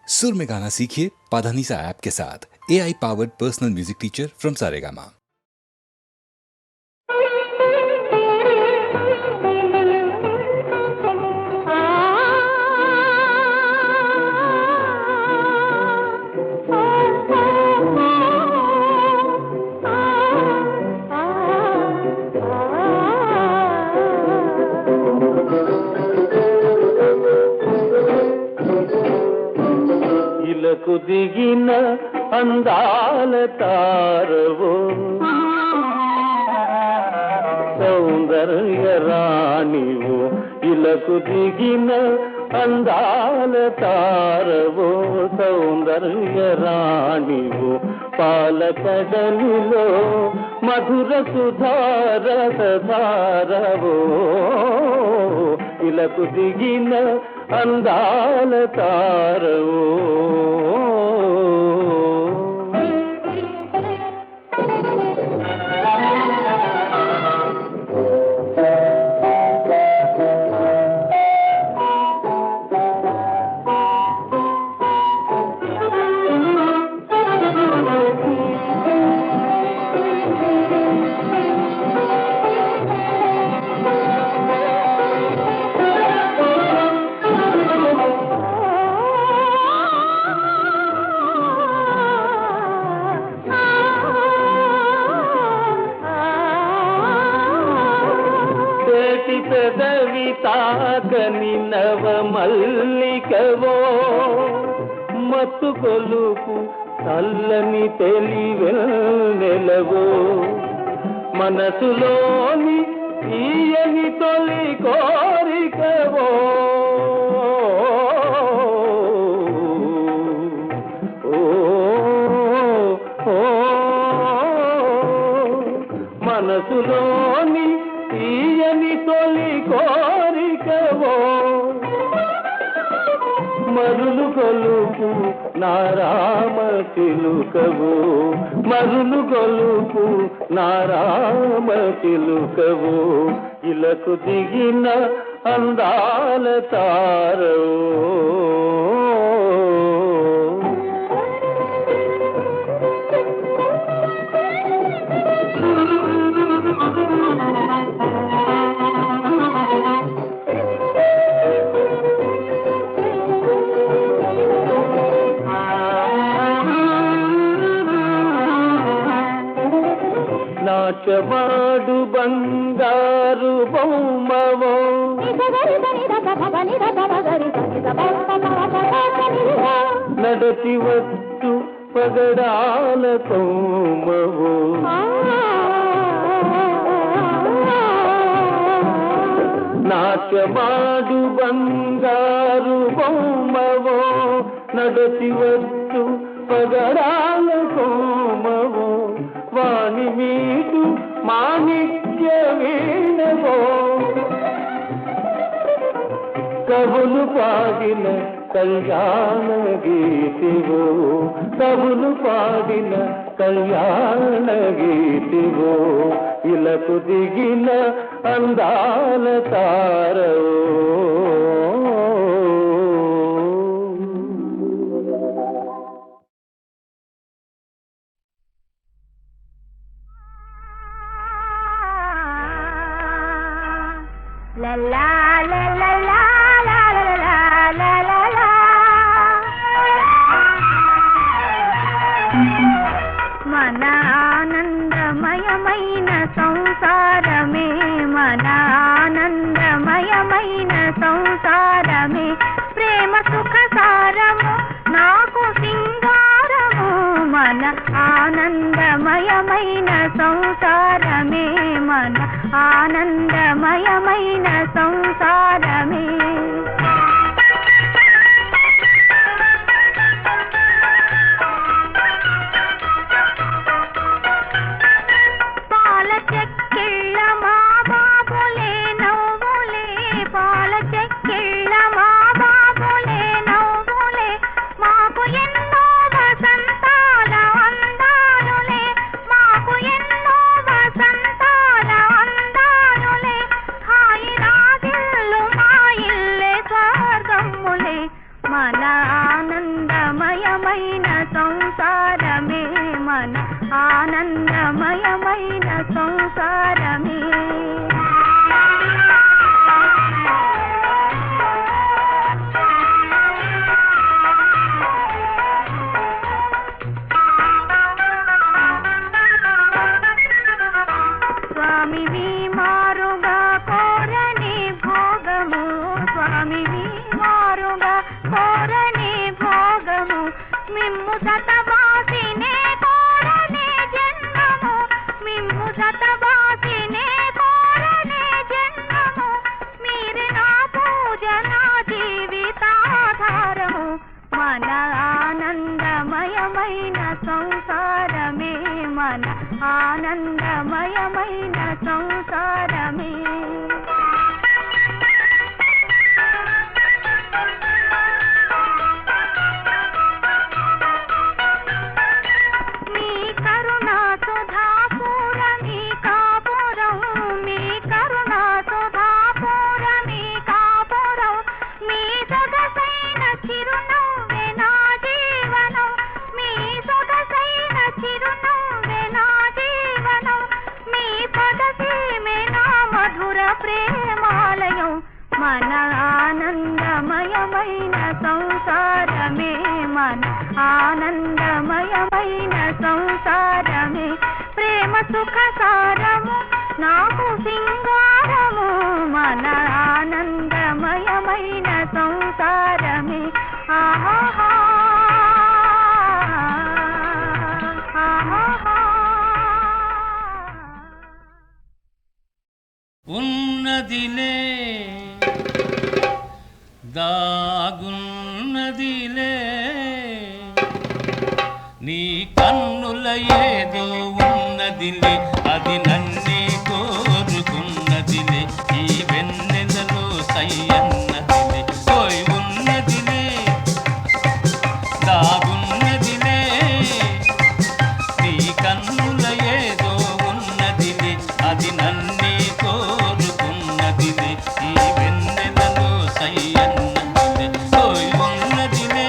सुर में गाना सीखिए पाधानीसा ऐप के साथ। AI powered personal music teacher from Saregama. ఇలకు దిగిన అందాల తారవో సౌందర్య రాణివో, ఇలకు దిగిన అందాల తారవో సౌందర్య రాణివో, పాలకడలిలో మధుర సుధారసధారవో, ఇలకు దిగిన అందాల తారవో. పెదవి తాకని నవ మల్లికవో, మత్తు కొలుపు చల్లని తెలివెన్నెలవో, మనసులోని తీయని తొలి కోరికవో, మనసులోని తీయని తొలి కోరికవో, మరులు గొలుపు నారామ చిలుకవో, మరులు గొలుపు నారామ చిలుకవో, ఇలకు దిగిన అందాల తారవో. నాట్యమాడు బంగారు బొమ్మవో, నడచి వచ్చు పగడాల కొమ్మవో, నాట్యమాడు బంగారు బొమ్మవో, నడచి వచ్చు పగడాల కొమ్మవో, వాణి మీటు మాణిక్య వీణవో, కవులు పాడిన కళ్యాణ గీతివో, కవులు పాడిన కళ్యాణ గీతివో, ఇలకు దిగిన అందాల తారవో. La la la la la la la la la la. మన ఆనందమయమైన సంసారమే, మన ఆనందమయమైన సంసారమే, ప్రేమ సుఖ సారము నాకు సింగారము, మన ఆనందమయమైన సంసారమే, మన ఆనందమయమైన సంసారమే. పాల చెక్కిళ్ళ మా బాబులే నవ్వులే, పాల చెక్కిళ్ళ మా బాబులే నవ్వులే, మాకు ఎన్నో వసంతాల అందాలులే, మాకు ఎన్నో వసంతాల అందాలులే, హాయి సంసారమే మన ఆనందమయమైన సంసారమే. స్వామివి మారుగా కోరని భోగము, స్వామివి మారుగా కోరని భోగము, మిమ్ము సతవాసినే కోరనే జన్మము, మిమ్ము సతవాసినే కోరనే జన్మము, మీరు నా పూజ నా జీవితాధారము, మన ఆనందమయమైన సంసారమే మన ఆనందమయమైన సంసారమే. మీ కరుణా సుధాపూరమి కాపురం, మీ కరుణా సుధాపూరమి కాపురం, మీ సొగసైన చిరునవ్వే నా జీవనం, మీ సొగసైన చిరునవ్వే నా జీవనం, మీ పదసీమే నా మధుర ప్రేమాలయం, మన ఆనందమయమైన సంసారమే మన ఆనందమయమైన సంసారమే. ప్రేమ సుఖ సారము నాకు సింగారము, మన ఆనందమయమైన సంసారమే. ఆహా ఉన్నదిలే దాగున్నదిలే నీ కన్నుల ఏదో ఉన్నదిలే, అది నన్నే కోరుకున్నదిలే, ఈ వెన్నెలలో సయ్యన్నదిలే. ఓయ్ ఉన్నదిలే దాగున్నదిలే నీ కన్నుల ఏదో ఉన్నదిలే, అది నన్నే కోరుకున్నదిలే, ఈ వెన్నెలలో సయ్యన్నదిలే. ఓయ్ ఉన్నదిలే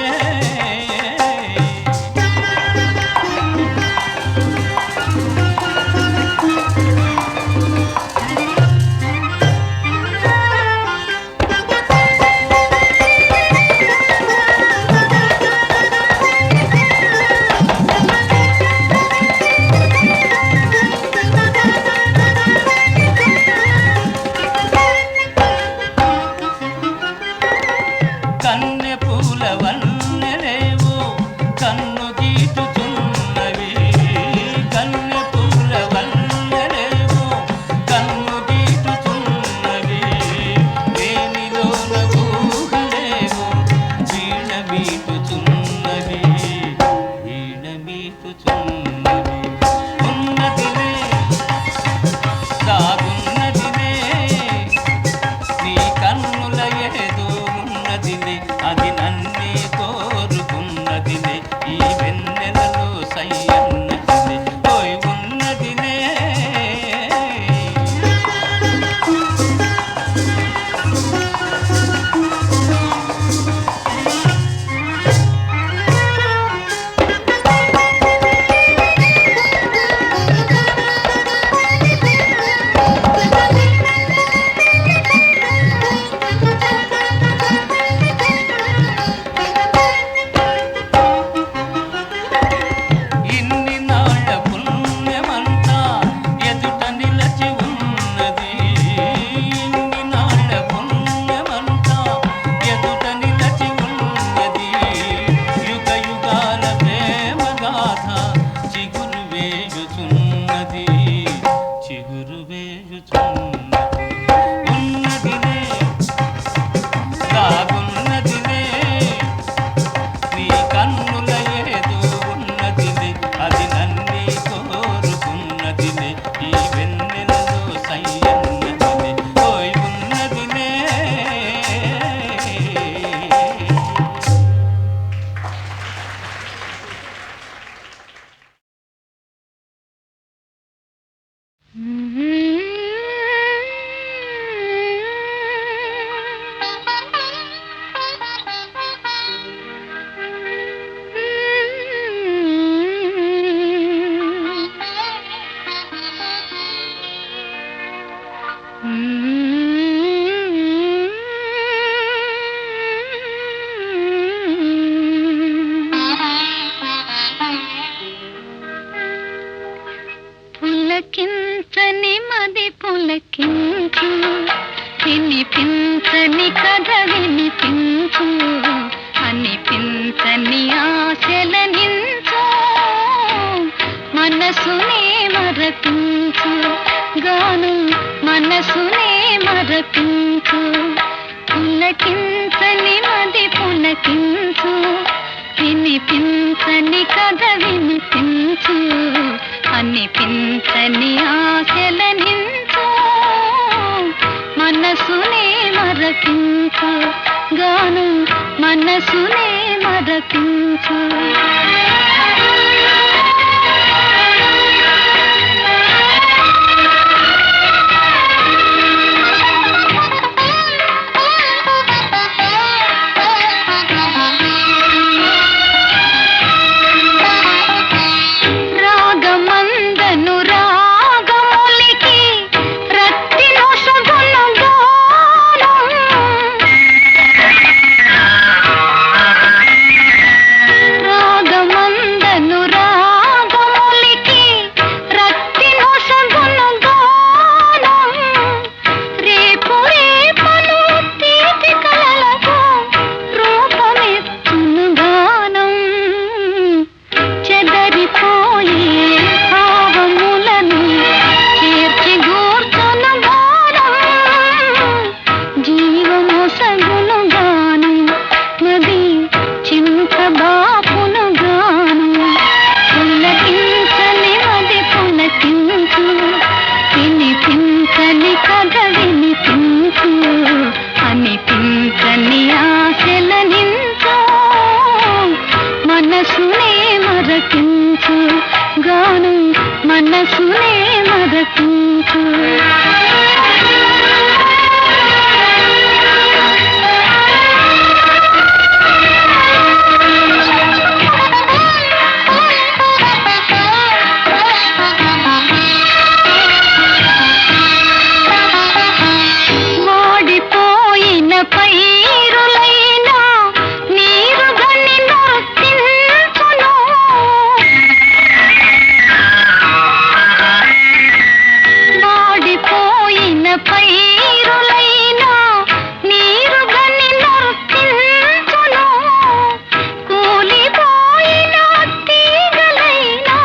కన్నె పూల వన్నెలేవో కన్ను గీటుచున్నవి, కన్నె పూల వన్నెలేవో కన్ను గీటుచున్నవి, వేణిలోన ఊహలేవో వీణ మీటుచున్నవి, వీణ మీటుచున్నవి. ఉన్నదిలే దాగున్నదిలే నీ కన్నుల ఏదో ఉన్నదిలే, అది నన్నే కోరుకున్నదిలే, ఈ వెన్నెలలో సయ్యన్నదిలే. ఓయ్ ఉన్నదిలే పించని ఆశల నించు మనసునే మరపించు గాను మనసునే మరపించు పులకించని మది పులకించు వినిపించని కథ వినిపించు అనిపించని ఆశల నించు మనసునే మరపించు గాను మనసునే మరపించు మనసునే మరపించు వాడిపోయిన పైరులైనా నీరు గని నొక్కించును వాడిపోయిన పైరులైనా నీరు గని నొక్కించును కూలిపోయిన తీగలైనా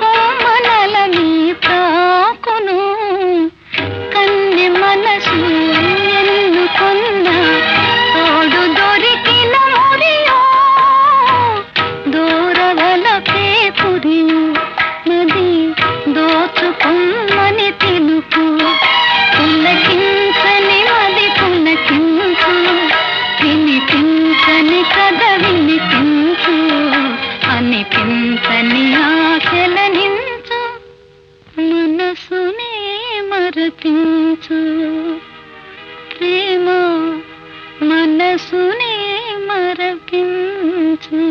కోమలలని తాకును కన్నె మనసు ఎన్నుకున్న తోడు దొరికిన మురియో దూరవలపే పురియు నది దోచుకుమ్మని తెలుపు పులకించని మది పులకించు వినిపించని కథ వినిపించు అనిపించని ఆశల నించు మనసునే మరపించు ప్రేమ మనసునే మరపించు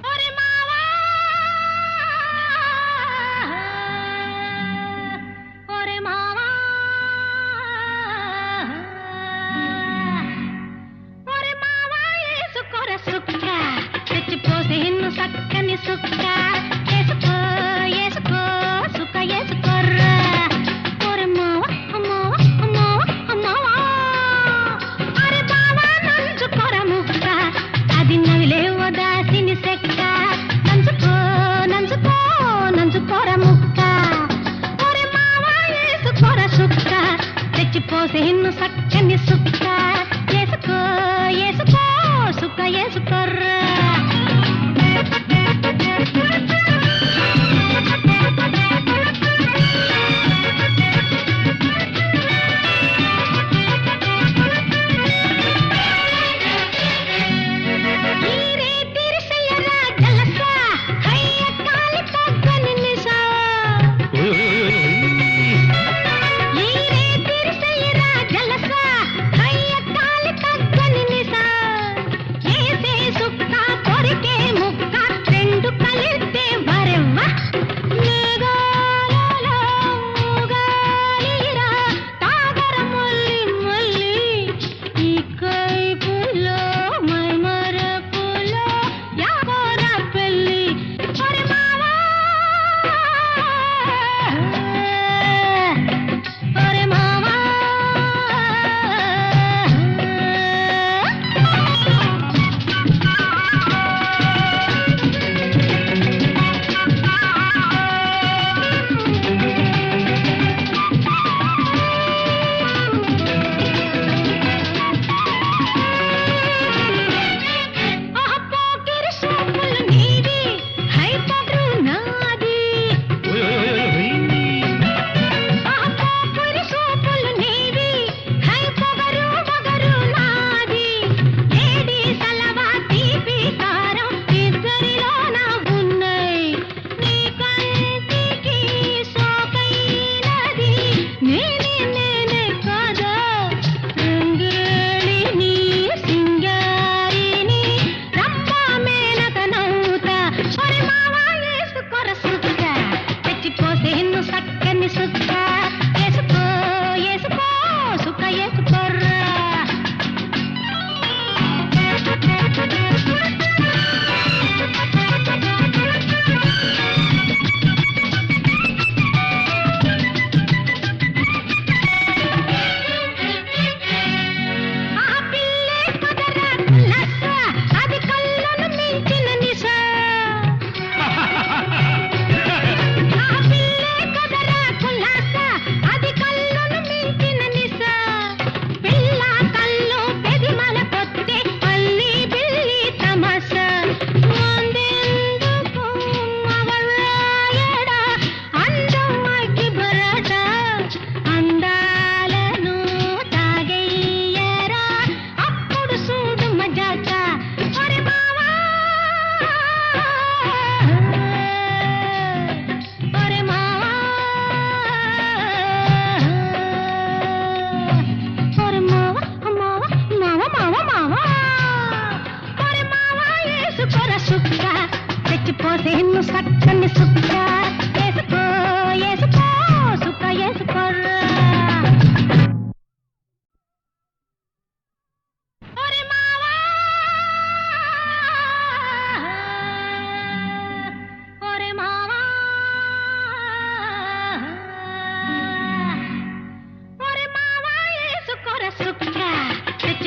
ఒరే మావా ఒరే మావా ఒరే మావా ఏసుకోర సుక్క తెచ్చిపోసే ఇన్ను సక్కని సుక్క ఏసుకో ఏసుకో సుక్క ఏసుకోర్రా ఒరే మావా అమ్మావా అమ్మావా అమ్మావా అరే బావా నంచుకోర ముక్క అది నవిలేవో దాసిని సెక్క నంచుకో నంచుకో నంచుకోర ముక్క ఒరే మావా ఏసుకోర సుక్క తెచ్చిపోసే ఇన్ను సక్కని సుక్క ఏసుకో ఏసుకో సుక్క ఏసుకోర్రా ఈరే తిరుసయ్యరా జలస హయ్య కాలి పగ్గని నిసా ఈరే తిరుసయ్యరా జలస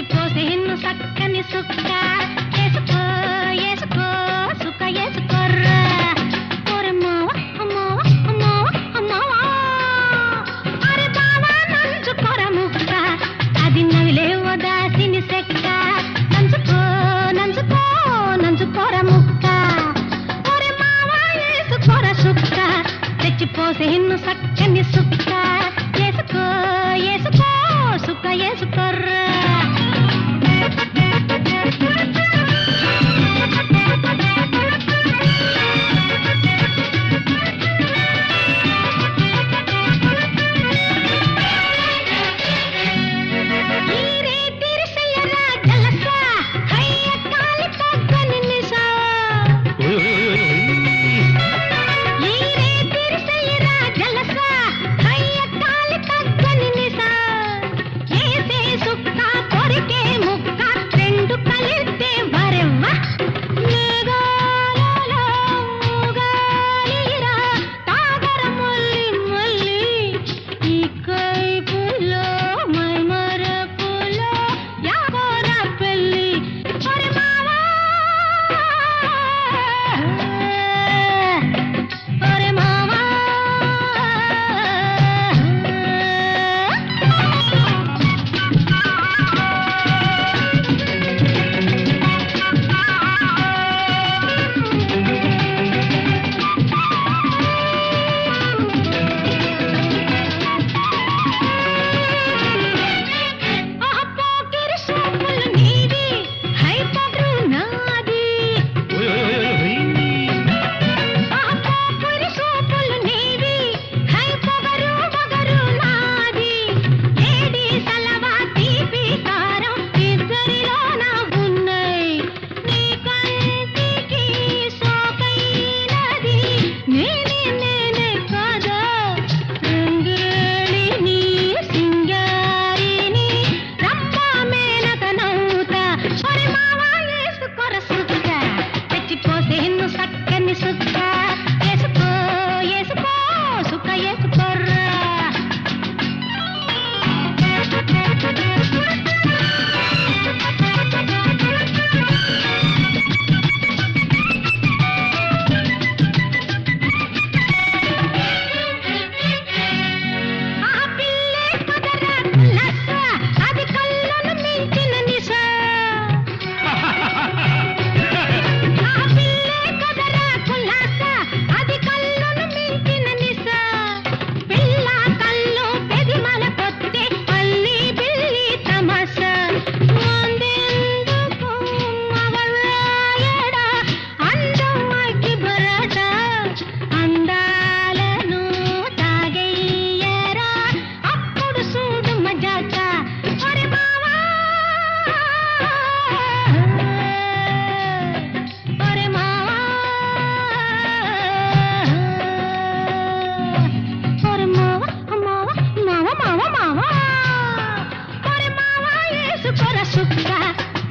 తెచ్చిపోసే ఎన్ను చక్కని సుక్క వేసుకో వేసుకో సుక్క వేసుకోర్రా ఓరే మావా అమ్మావా అమ్మావా అమ్మావా అరే బావా నంచుకోర ముక్క అది నవిలేవో దాసిని సెక్క నంచుకో నంచుకో నంచుకోర ముక్క ఓరే మావా వేసుకోర సుక్క తెచ్చిపోసే ఎన్ను చక్కని సుక్క వేసుకో వేసుకో సుక్క వేసుకోర్రా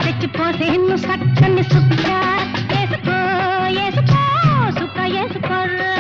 తెచ్చిపోసేను సక్కని సుక్క వేసుకో వేసుకో సుక్క వేసుకోర్రా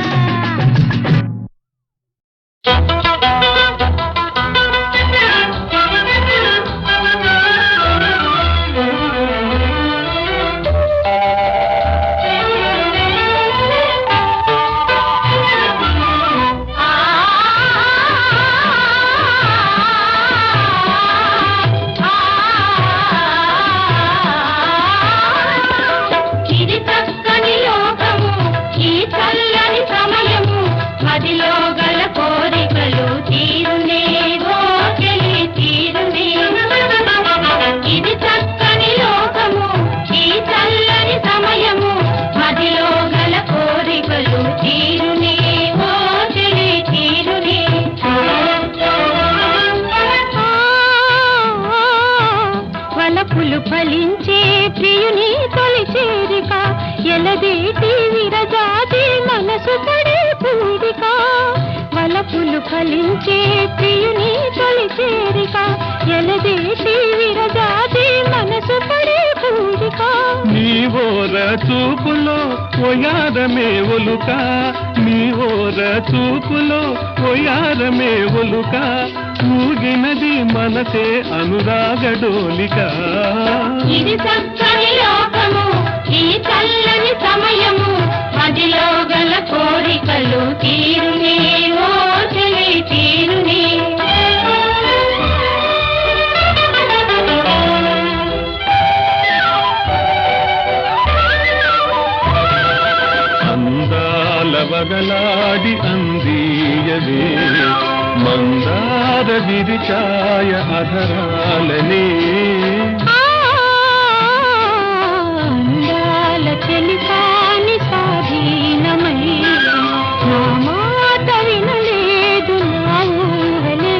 ఫలించే ప్రియుని తొలి చేరిక ఎలదేటి విరజాతి మనసు పడే పూరిక వలపులు ఫలించే ప్రియుని తొలి చేరిక ఎలదేటి విరజాతి మనసు పడే పూరిక నీ ఓర చూపులో ఓయారమే ఒలుక నీ ఓర చూపులో ఓయారమే ఒలుక ఊగినది మనసే అనురాగ డోలిక. ఇది చక్కని లోకము, ఈ చల్లని సమయము, మదిలో గల కోరికలు తీరునే ఓ చెలి తీరునే. అందాల వగలాడి అందీయవే మందార విరిచాయ అధరాలనే. అందాల చెలికాని స్వాధీనమై నా మాట వినలేదు నా ఊహలే.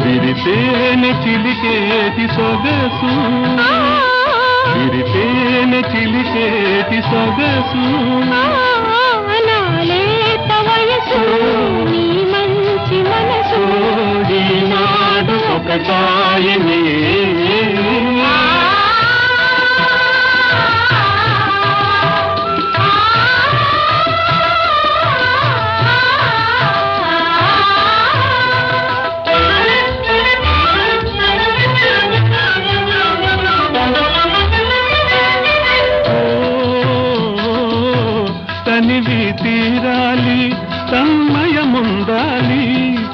విరితేనె చిలికేటి సొగసు, విరితేనె చిలికేటి సొగసు. నాలేత వయసు నీ మంచి మనసు ఈనాడు ఒకటాయనే. తనివి తీరాలి తన్మయముందాలి,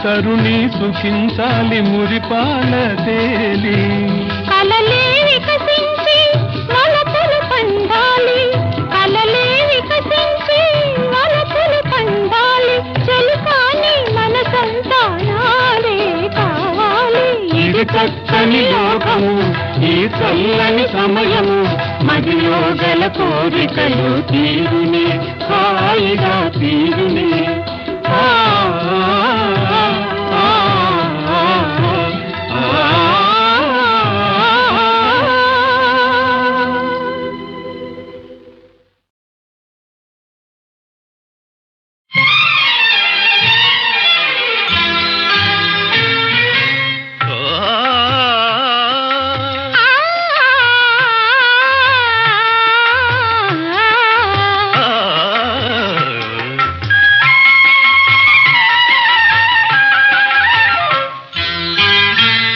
తరుణి సుఖించాలి మురిపాల తేలి. కలలే వికసించి వలపులు పండాలి, కలలే వికసించి వలపులు పండాలి. చెలికాని మనసంతా నాదే కావాలి. ఇది చక్కని లోకము, ఈ చల్లని సమయము, మదిలో గల కోరికలు తీరునే హాయిగా తీరునే. ఆ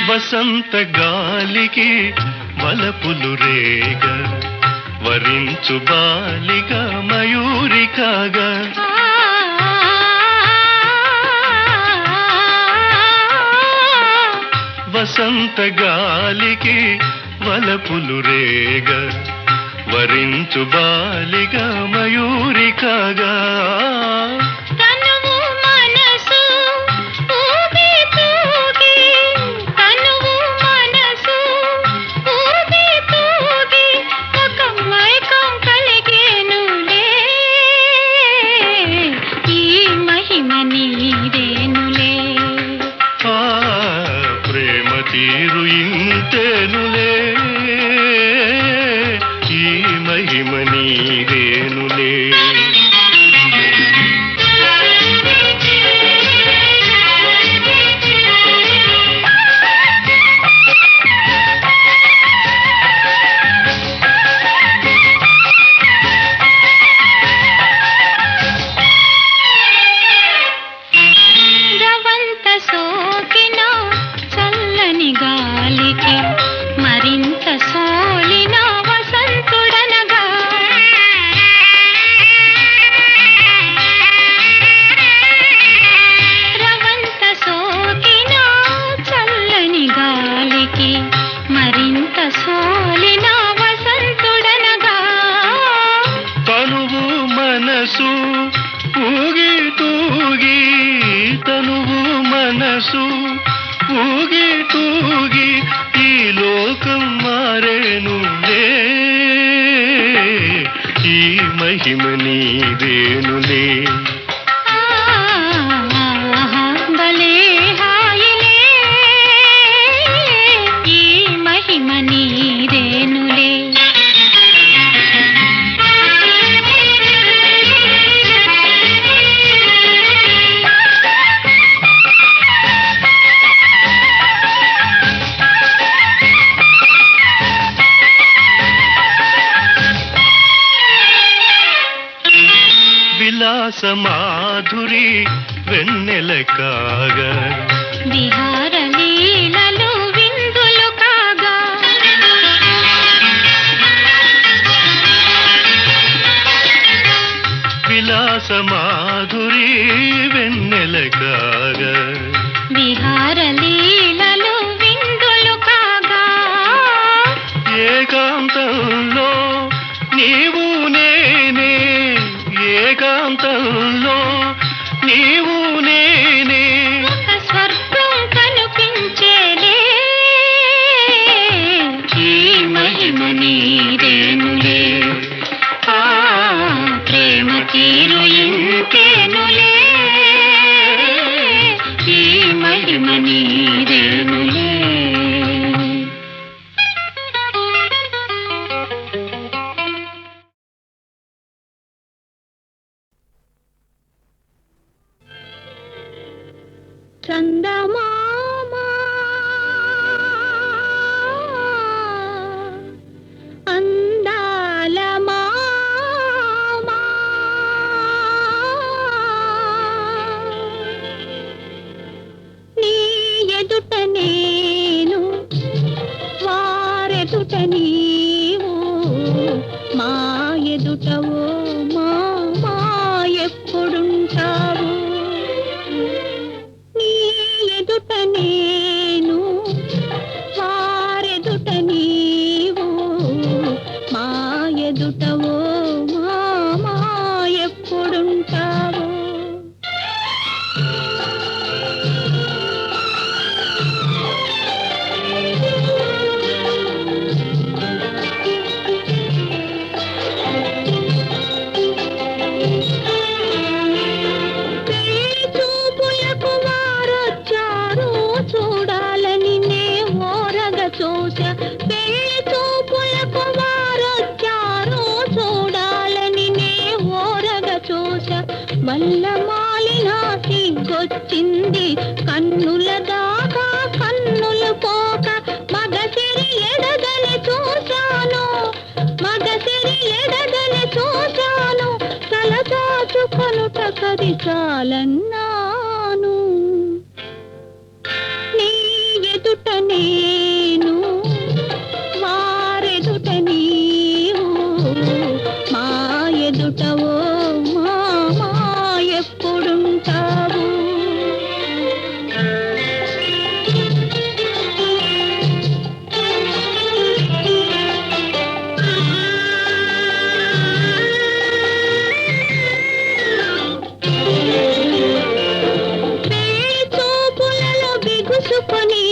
వసంత గాలికి వలపులు రేగ, వరించు బాలిక మయూరికాగా. వసంత గాలికి వలపులు రేగ, వరించు బాలిక మయూరికాగా. తీరు ఇంతేనులే, ఈ మహిమ నీదేనులే. మరింత సోలిన వసంతుడనగా. రవంత సోకిన చల్లని గాలికి మరింత సోలిన వసంతుడనగా. తనువు మనసు ఊగి తూగి, తనువు మనసు ఊగి తూగి, ఈ లోకం మారేనులే, ఈ మహిమ నీదేనులే. భలే హాయిలే, ఈ మహిమ నీదేనులే. విలాస మాధురి వెన్నెల కాగా, విహార లీలలు విందులు కాగా విలాస మాధురి వెన్నెల కాగా విహార లీలలు విందులు కాగా ఏకాంతంలో నీవు నేనే ఏకాంతంలో నీవు నేనే ఒక స్వర్గం కనిపించేలే ఈ మహిమ నీదేనులే ఆ ప్రేమ తీరు ఇంకేనులే ఈ మహిమ నీదేనులే చందమామ అందాల మామ నీ ఎదుట నేను వారెదుట నీవు మా ఎదుటవో మా ఎప్పుడుంటావు నీ ఎదుట నేను వారెదుట నీవు మా ఎదుటవో మా ఎప్పుడుంటావు చూపులకు వారొచ్చారు చూడాలని నే ఓరగ చూసా పెళ్లి చూపులకు వారొచ్చారు చూడాలని నే ఓరగ చూసా వల్ల మాలిన సిగ్గొచ్చింది కన్నుల దాకా కన్నులు పోక మగసిరి ఎడగని చూశాను మగసిరి ఎడగని చూశాను తల దాచుకొనుట కది చాలన్నాను నీ ఎదుట నేను వారెదుట నీవు మా ఎదుటవో మా ఎప్పుడుంటావు చూపులలో బిగుసుకొని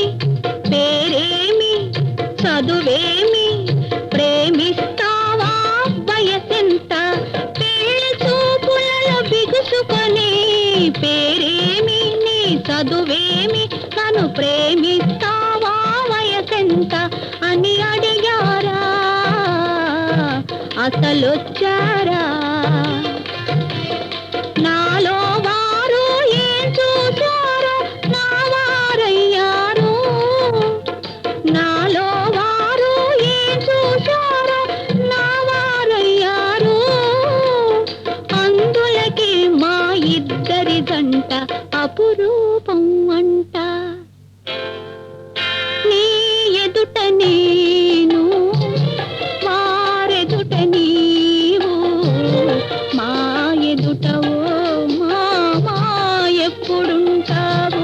పేరేమి చదువేమి ప్రేమిస్తావా వయసెంత పెళ్లి చూపులలో బిగుసుకొని పేరేమి నీ చదువేమి నన్ను ప్రేమిస్తావా వయసెంత అని అడిగారా అసలొచ్చారా నాలో వారు ఏం చూశారో నా వారయ్యారు నాలో వారు ఏం చూశారో నా వారయ్యారు అందులకి మా ఇద్దరి జంట అపురూపం అంట నీ ఎదుట నేను వారెదుట నీవు మా ఎదుటవో మా ఎప్పుడుంటావు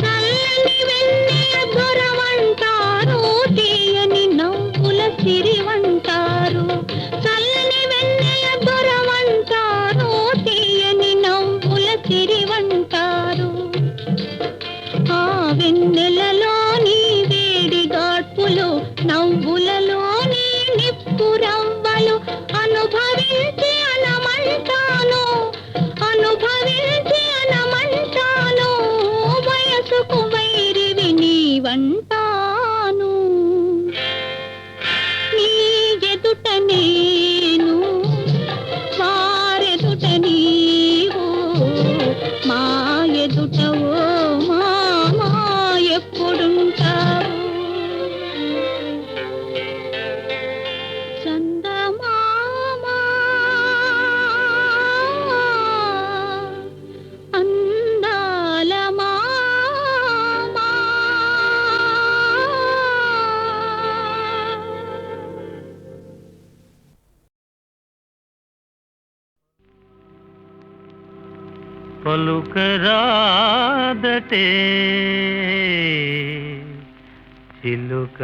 చల్లని వెన్నెల దొరవంటారు తీయని నవ్వుల సిరివంటారు చల్లని వెన్నెల దొరవంటారు తీయని నవ్వుల సిరివంటారు ఆ వెన్నెలలోని వేడి గాడ్పులు నవ్వులలోని నిప్పురవ్వలు అనుభవించి అనమంటాను అనుభవించి అనమంటాను వయసుకు వైరివి నీవంటాను నీ ఎదుట నేను వారెదుట నీవు మా ఎదుటవో మా పలుకరాదటే చిలుక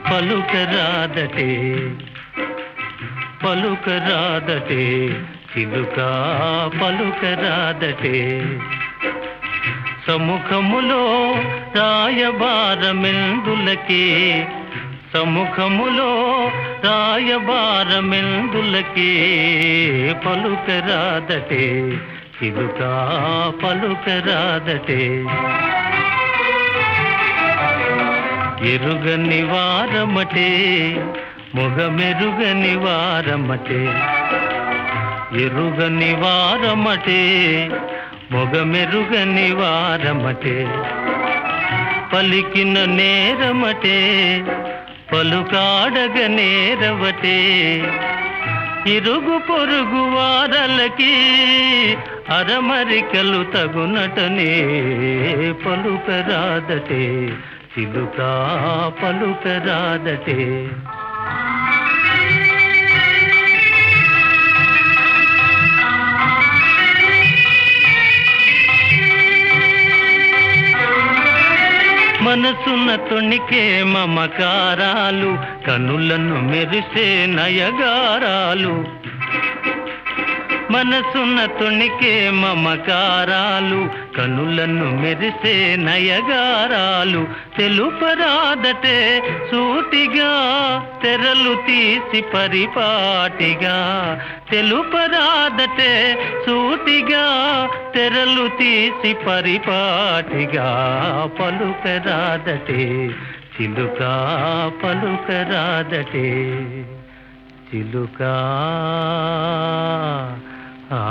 పలుకరాదటే పలుకరాదటే చిలుక పలుకరాదటే సముఖములో రాయబారమెందులకే సముఖములో రాయబారమెందులకే పలుకరాదటే చిలుక పలుకరాదటే ఎరుగని వారమటే మొగమెరుగని వారమటే ఎరుగని వారమటే మొగమెరుగని వారమటే పలికిన నేరమటే పలుకాడగ నేరవటే ఇరుగు పొరుగు వారలకి అరమరికలు తగునటనే పలుకరాదటే చిలుక పలుకరాదటే మనసున్న తొణికే మమకారాలు కనులను మెరిసే నయగారాలు మనసున్న తొణికే మమకారాలు కనులను మెరిసే నయగారాలు తెలుపరాదటే సూటిగా తెరలు తీసి పరిపాటిగా తెలుపరాదటే సూటిగా తెరలు తీసి పరిపాటిగా పలుకరాదటే చిలుక పలుకరాదటే చిలుక ఆ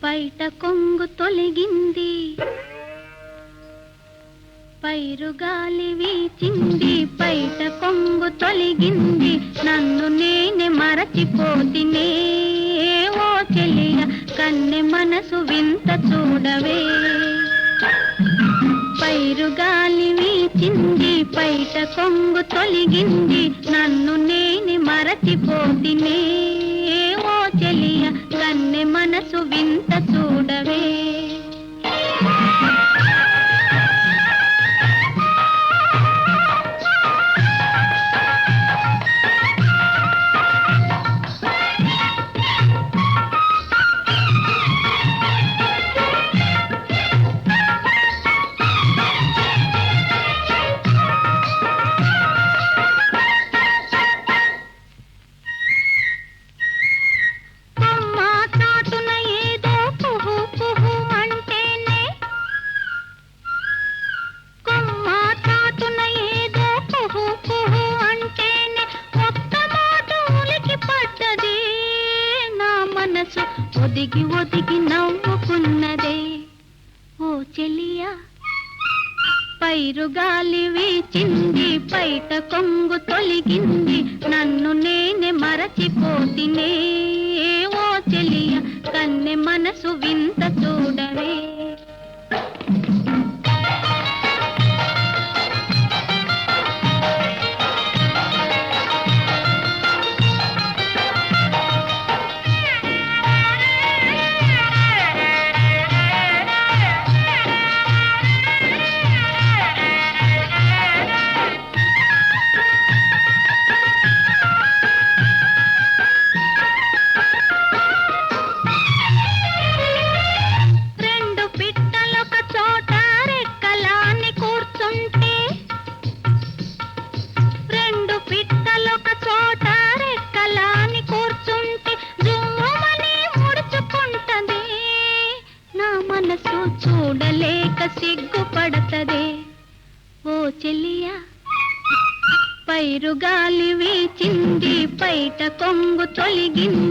బయట కొంగు తొలగింది, పైరుగాలి వీచింది, బయట కొంగు తొలగింది, నన్ను నేనే మరచిపోతినే. ఓ చెలియ కన్నె మనసు వింత చూడవే, పైరుగాలి వీచింది, బయట కొంగు తొలగింది, నన్ను నేనే మరచిపోతినే. ఓ చెలియ కన్నె మనసు వింత చూడవే. ఒదిగి ఒదిగి నవ్వుకున్నదే ఓ చెలియా, పైరుగాలి వీచింది పైట కొంగు తొలిగింది నన్ను నేనే మరచిపోతినే ఓ చెలియ కన్నె మనసు వింత చూడవే చూడలేక సిగ్గుపడతదే ఓ చెలియా పైరుగాలి వీచింది పైట కొంగు తొలిగింది